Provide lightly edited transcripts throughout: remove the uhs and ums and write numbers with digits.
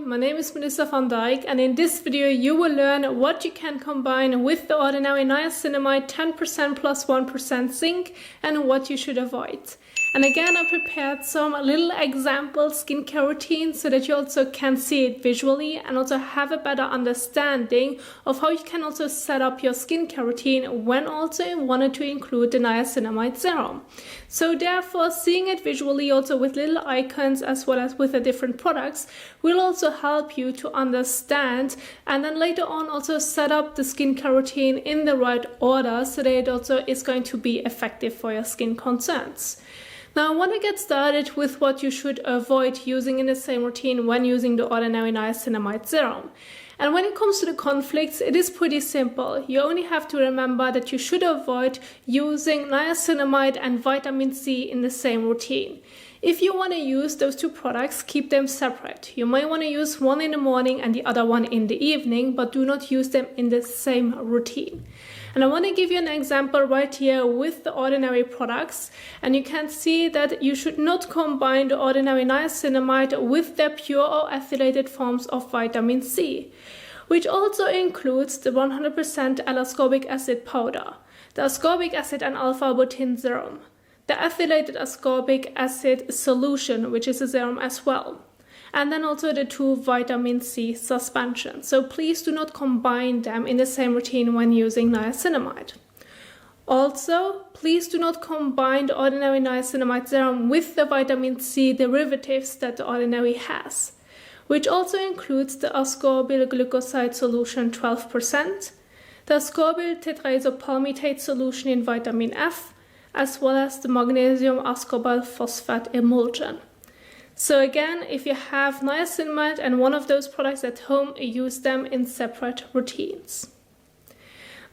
my name is Melissa van Dijk, and in this video you will learn what you can combine with the Ordinary Niacinamide 10% plus 1% zinc and what you should avoid. And again, I prepared some little example skincare routines so that you also can see it visually and also have a better understanding of how you can also set up your skincare routine when also you wanted to include the niacinamide serum. So therefore, seeing it visually also with little icons as well as with the different products will also help you to understand and then later on also set up the skincare routine in the right order so that it also is going to be effective for your skin concerns. Now I want to get started with what you should avoid using in the same routine when using the Ordinary Niacinamide serum. And when it comes to the conflicts, it is pretty simple. You only have to remember that you should avoid using niacinamide and vitamin C in the same routine. If you want to use those two products, keep them separate. You might want to use one in the morning and the other one in the evening, but do not use them in the same routine. And I want to give you an example right here with the Ordinary products. And you can see that you should not combine the Ordinary Niacinamide with their pure or ethylated forms of vitamin C, which also includes the 100% L-ascorbic acid powder, the ascorbic acid and alpha-arbutin serum, the ethylated ascorbic acid solution, which is a serum as well, and then also the two vitamin C suspensions. So please do not combine them in the same routine when using niacinamide. Also, please do not combine the Ordinary Niacinamide serum with the vitamin C derivatives that the Ordinary has, which also includes the ascorbyl glucoside solution 12%, the ascorbyl tetraisopalmitate solution in vitamin F, as well as the magnesium ascorbyl phosphate emulsion. So again, if you have niacinamide and one of those products at home, use them in separate routines.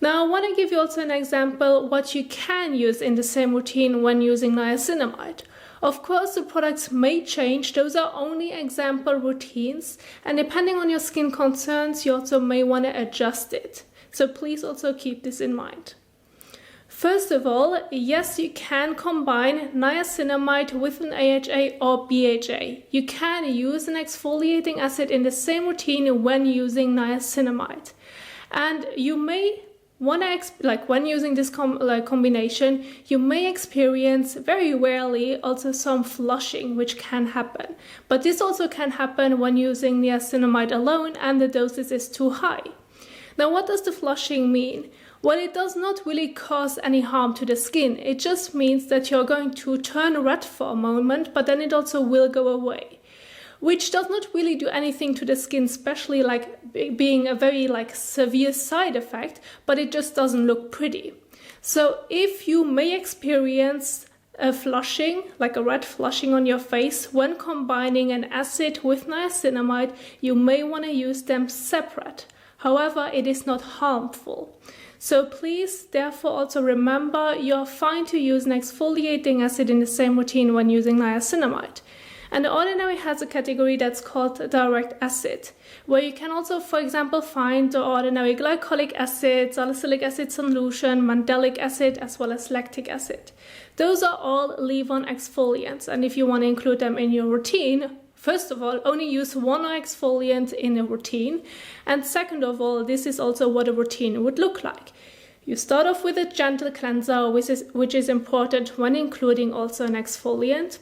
Now I want to give you also an example what you can use in the same routine when using niacinamide. Of course, the products may change. Those are only example routines, and depending on your skin concerns, you also may want to adjust it. So please also keep this in mind. First of all, yes, you can combine niacinamide with an AHA or BHA. You can use an exfoliating acid in the same routine when using niacinamide. And you may want to, when using this combination, you may experience very rarely also some flushing, which can happen. But this also can happen when using niacinamide alone and the dosage is too high. Now, what does the flushing mean? Well, it does not really cause any harm to the skin. It just means that you're going to turn red for a moment, but then it also will go away, which does not really do anything to the skin, especially being a very severe side effect, but it just doesn't look pretty. So if you may experience a flushing, like a red flushing on your face when combining an acid with niacinamide, you may want to use them separate. However, it is not harmful. So please, therefore, also remember you're fine to use an exfoliating acid in the same routine when using niacinamide. And the Ordinary has a category that's called direct acid, where you can also, for example, find the Ordinary glycolic acid, salicylic acid solution, mandelic acid, as well as lactic acid. Those are all leave-on exfoliants, and if you want to include them in your routine, first of all, only use one exfoliant in a routine. And second of all, this is also what a routine would look like. You start off with a gentle cleanser, which is important when including also an exfoliant.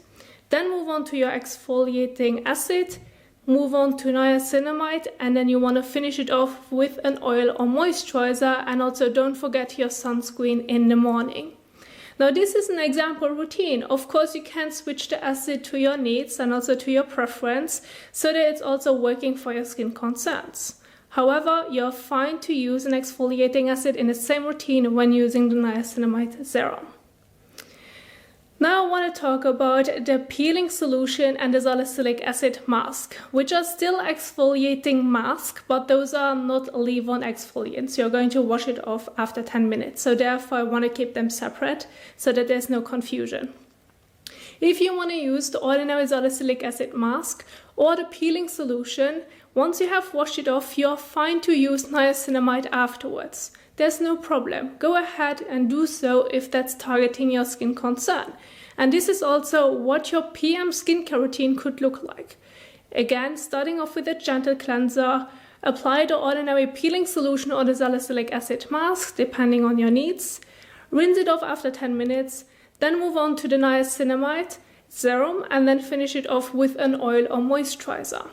Then move on to your exfoliating acid, move on to niacinamide, and then you want to finish it off with an oil or moisturizer. And also don't forget your sunscreen in the morning. Now this is an example routine. Of course, you can switch the acid to your needs and also to your preference so that it's also working for your skin concerns. However, you're fine to use an exfoliating acid in the same routine when using the niacinamide serum. Now I want to talk about the peeling solution and the salicylic acid mask, which are still exfoliating masks, but those are not leave-on exfoliants. You're going to wash it off after 10 minutes. So therefore I want to keep them separate so that there's no confusion. If you want to use the Ordinary salicylic acid mask or the peeling solution, once you have washed it off, you're fine to use niacinamide afterwards. There's no problem. Go ahead and do so if that's targeting your skin concern. And this is also what your PM skincare routine could look like. Again, starting off with a gentle cleanser, apply the Ordinary peeling solution or the salicylic acid mask, depending on your needs. Rinse it off after 10 minutes, then move on to the niacinamide serum and then finish it off with an oil or moisturizer.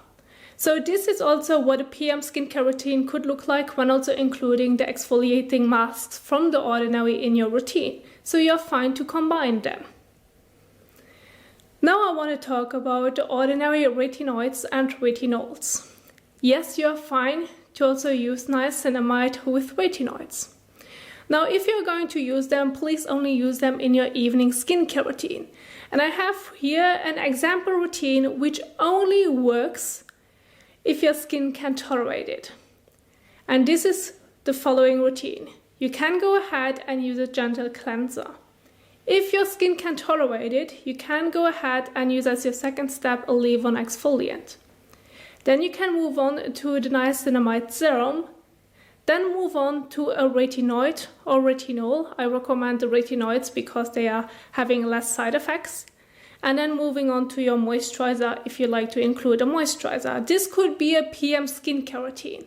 So this is also what a PM skincare routine could look like when also including the exfoliating masks from the Ordinary in your routine. So you're fine to combine them. Now I want to talk about the Ordinary retinoids and retinols. Yes, you're fine to also use niacinamide with retinoids. Now, if you're going to use them, please only use them in your evening skincare routine. And I have here an example routine which only works if your skin can tolerate it. And this is the following routine. You can go ahead and use a gentle cleanser. If your skin can tolerate it, you can go ahead and use as your second step a leave-on exfoliant. Then you can move on to the niacinamide serum. Then move on to a retinoid or retinol. I recommend the retinoids because they are having less side effects. And then moving on to your moisturizer if you like to include a moisturizer. This could be a PM skincare routine.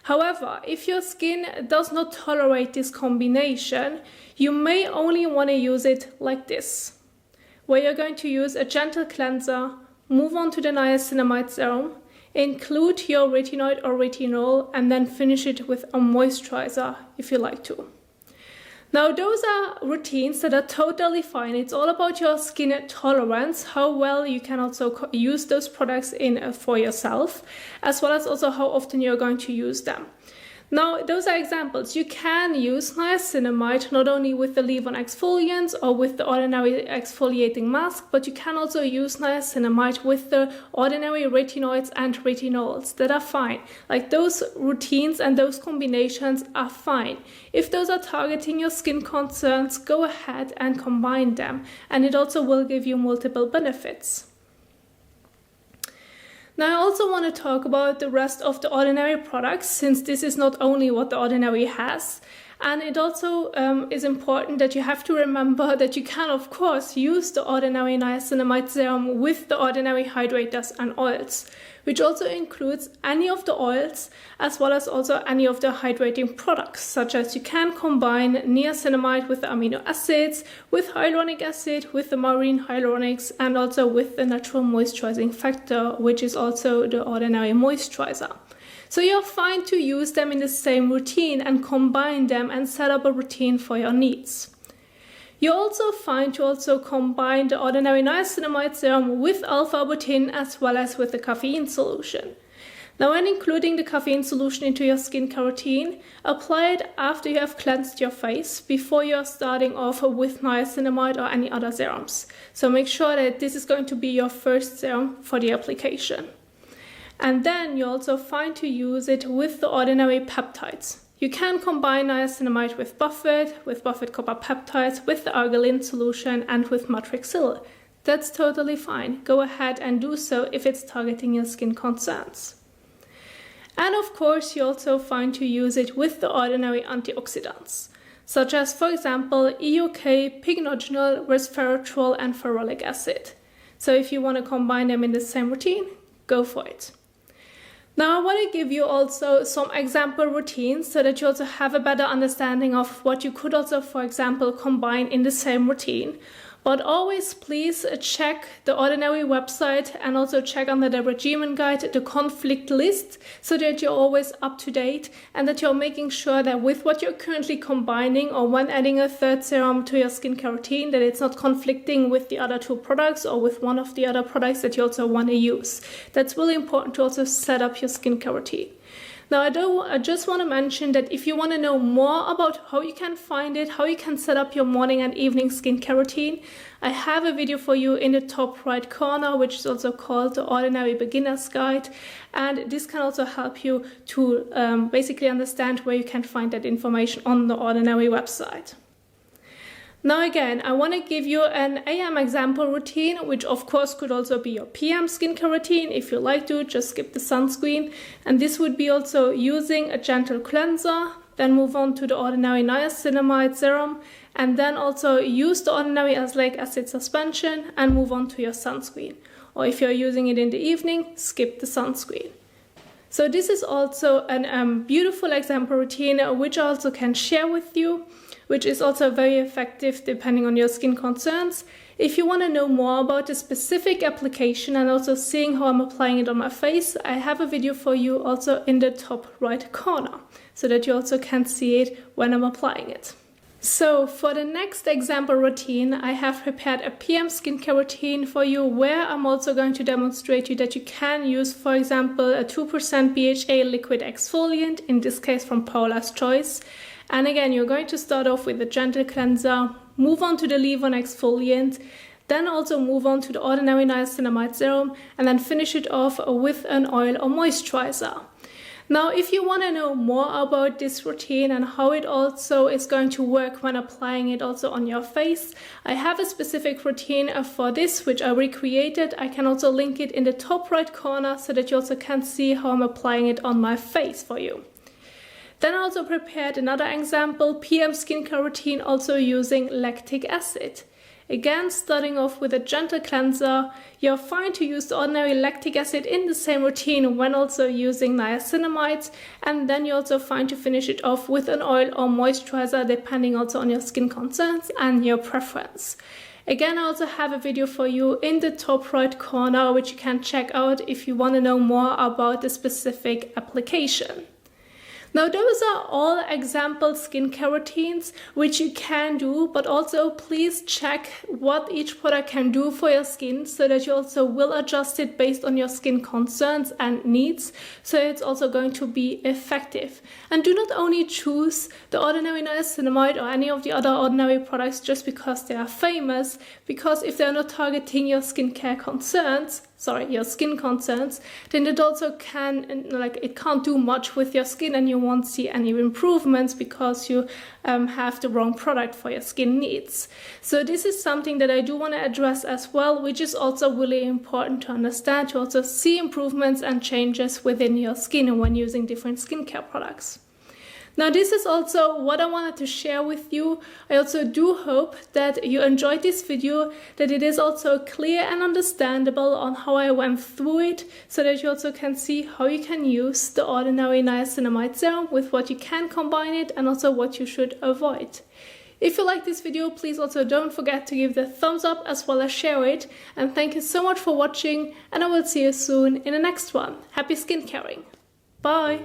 However, if your skin does not tolerate this combination, you may only want to use it like this, where you're going to use a gentle cleanser, move on to the niacinamide serum, include your retinoid or retinol, and then finish it with a moisturizer if you like to. Now, those are routines that are totally fine. It's all about your skin tolerance, how well you can also use those products for yourself, as well as also how often you're going to use them. Now, those are examples. You can use niacinamide not only with the leave-on exfoliants or with the Ordinary exfoliating mask, but you can also use niacinamide with the Ordinary retinoids and retinols that are fine. Like those routines and those combinations are fine. If those are targeting your skin concerns, go ahead and combine them, and it also will give you multiple benefits. Now I also want to talk about the rest of the Ordinary products, since this is not only what the Ordinary has. And it also is important that you have to remember that you can, of course, use the Ordinary niacinamide serum with the Ordinary hydrators and oils, which also includes any of the oils as well as also any of the hydrating products, such as you can combine niacinamide with the amino acids, with hyaluronic acid, with the marine hyaluronics, and also with the natural moisturizing factor, which is also the Ordinary moisturizer. So you're fine to use them in the same routine and combine them and set up a routine for your needs. You're also fine to also combine the Ordinary niacinamide serum with alpha-arbutin as well as with the caffeine solution. Now, when including the caffeine solution into your skincare routine, apply it after you have cleansed your face before you're starting off with niacinamide or any other serums. So make sure that this is going to be your first serum for the application. And then you're also fine to use it with the Ordinary peptides. You can combine niacinamide with Buffet copper peptides, with the arginine solution, and with matrixyl. That's totally fine. Go ahead and do so if it's targeting your skin concerns. And of course, you're also fine to use it with the Ordinary antioxidants, such as, for example, EUK, pycnogenol, resveratrol, and ferulic acid. So if you want to combine them in the same routine, go for it. Now I want to give you also some example routines so that you also have a better understanding of what you could also, for example, combine in the same routine. But always please check the Ordinary website and also check under the regimen guide the conflict list so that you're always up to date and that you're making sure that with what you're currently combining or when adding a third serum to your skincare routine, that it's not conflicting with the other two products or with one of the other products that you also want to use. That's really important to also set up your skincare routine. Now, I just want to mention that if you want to know more about how you can find it, how you can set up your morning and evening skincare routine, I have a video for you in the top right corner, which is also called the Ordinary Beginner's Guide. And this can also help you to basically understand where you can find that information on the Ordinary website. Now again, I want to give you an AM example routine, which of course could also be your PM skincare routine. If you like to, just skip the sunscreen. And this would be also using a gentle cleanser, then move on to the Ordinary niacinamide serum, and then also use the Ordinary azelaic acid suspension and move on to your sunscreen. or if you're using it in the evening, skip the sunscreen. So this is also a beautiful example routine which I also can share with you, which is also very effective depending on your skin concerns. If you want to know more about a specific application and also seeing how I'm applying it on my face, I have a video for you also in the top right corner, so that you also can see it when I'm applying it. So for the next example routine, I have prepared a PM skincare routine for you where I'm also going to demonstrate you that you can use, for example, a 2% BHA liquid exfoliant, in this case from Paula's Choice. And again, you're going to start off with a gentle cleanser, move on to the leave-on exfoliant, then also move on to the Ordinary Niacinamide serum, and then finish it off with an oil or moisturizer. Now, if you want to know more about this routine and how it also is going to work when applying it also on your face, I have a specific routine for this, which I recreated. I can also link it in the top right corner so that you also can see how I'm applying it on my face for you. Then I also prepared another example PM skincare routine also using lactic acid. Again, starting off with a gentle cleanser. You're fine to use the ordinary lactic acid in the same routine when also using niacinamide, and then you're also fine to finish it off with an oil or moisturizer depending also on your skin concerns and your preference. Again, I also have a video for you in the top right corner which you can check out if you want to know more about the specific application. Now, those are all example skincare routines which you can do, but also please check what each product can do for your skin so that you also will adjust it based on your skin concerns and needs, so it's also going to be effective. And do not only choose the Ordinary Niacinamide or any of the other Ordinary products just because they are famous, because if they're not targeting your skincare concerns, your skin concerns, then it also it can't do much with your skin and you won't see any improvements because you have the wrong product for your skin needs. So this is something that I do want to address as well, which is also really important to understand, to also see improvements and changes within your skin when using different skincare products. Now, this is also what I wanted to share with you. I also do hope that you enjoyed this video, that it is also clear and understandable on how I went through it, so that you also can see how you can use the Ordinary Niacinamide serum with what you can combine it and also what you should avoid. If you like this video, please also don't forget to give the thumbs up as well as share it. And thank you so much for watching, and I will see you soon in the next one. Happy skincaring. Bye!